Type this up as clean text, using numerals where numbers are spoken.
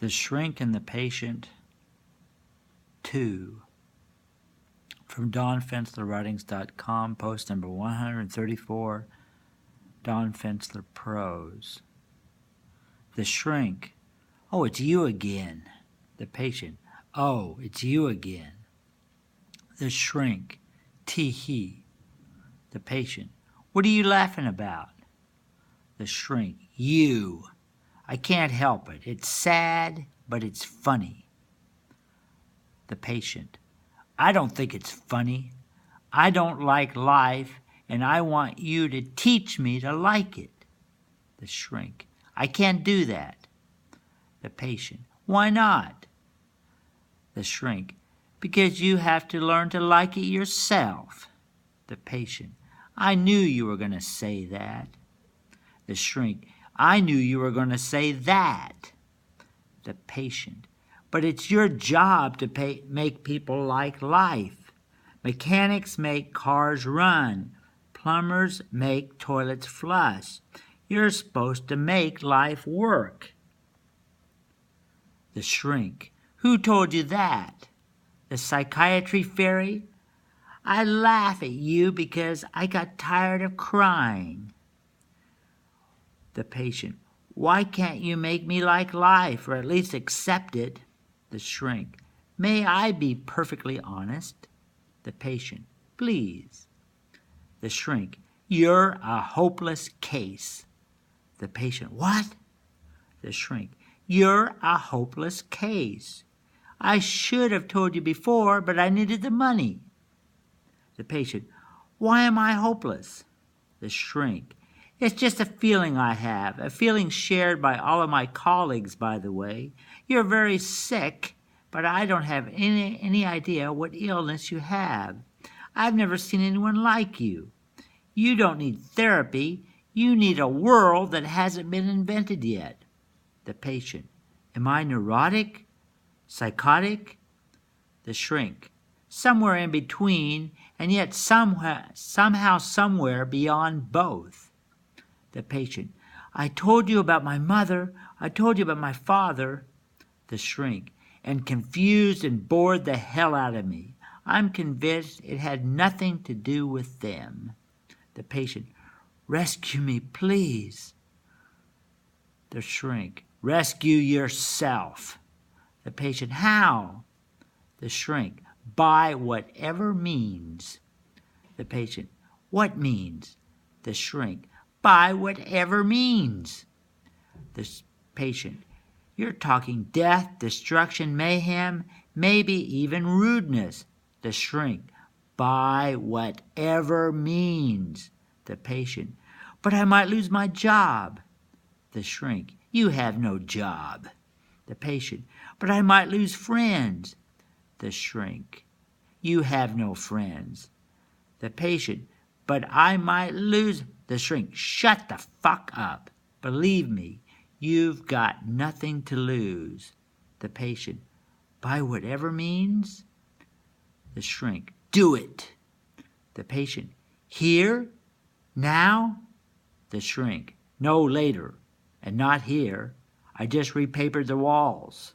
The Shrink and the Patient 2 from donfenslerwritings.com, post number 134, Don Fensler Prose. The Shrink. Oh, it's you again. The Patient. Oh, it's you again. The Shrink. Tee-hee. The Patient. What are you laughing about? The Shrink. You. I can't help it. It's sad, but it's funny. The Patient. I don't think it's funny. I don't like life, and I want you to teach me to like it. The Shrink. I can't do that. The Patient. Why not? The Shrink. Because you have to learn to like it yourself. The Patient. I knew you were going to say that. The Shrink. I knew you were going to say that. The Patient. But it's your job to make people like life. Mechanics make cars run. Plumbers make toilets flush. You're supposed to make life work. The Shrink. Who told you that? The psychiatry fairy? I laugh at you because I got tired of crying. The Patient. Why can't you make me like life, or at least accept it? The Shrink. May I be perfectly honest? The Patient. Please. The Shrink. You're a hopeless case. The Patient. What? The Shrink. You're a hopeless case. I should have told you before, but I needed the money. The Patient. Why am I hopeless? The Shrink. It's just a feeling I have, a feeling shared by all of my colleagues, by the way. You're very sick, but I don't have any idea what illness you have. I've never seen anyone like you. You don't need therapy. You need a world that hasn't been invented yet. The Patient. Am I neurotic? Psychotic? The Shrink. Somewhere in between, and yet somehow somewhere beyond both. The Patient. I told you about my mother. I told you about my father. The Shrink. And confused and bored the hell out of me. I'm convinced it had nothing to do with them. The Patient. Rescue me, please. The Shrink. Rescue yourself. The Patient. How? The Shrink. By whatever means. The Patient. What means? The Shrink. By whatever means. The Patient. You're talking death, destruction, mayhem, maybe even rudeness. The Shrink. By whatever means. The Patient. But I might lose my job. The Shrink. You have no job. The Patient. But I might lose friends. The Shrink. You have no friends. The Patient. But I might lose. The Shrink. Shut the fuck up. Believe me, you've got nothing to lose. The Patient. By whatever means? The Shrink. Do it. The Patient. Here? Now? The Shrink. No, later. And not here. I just repapered the walls.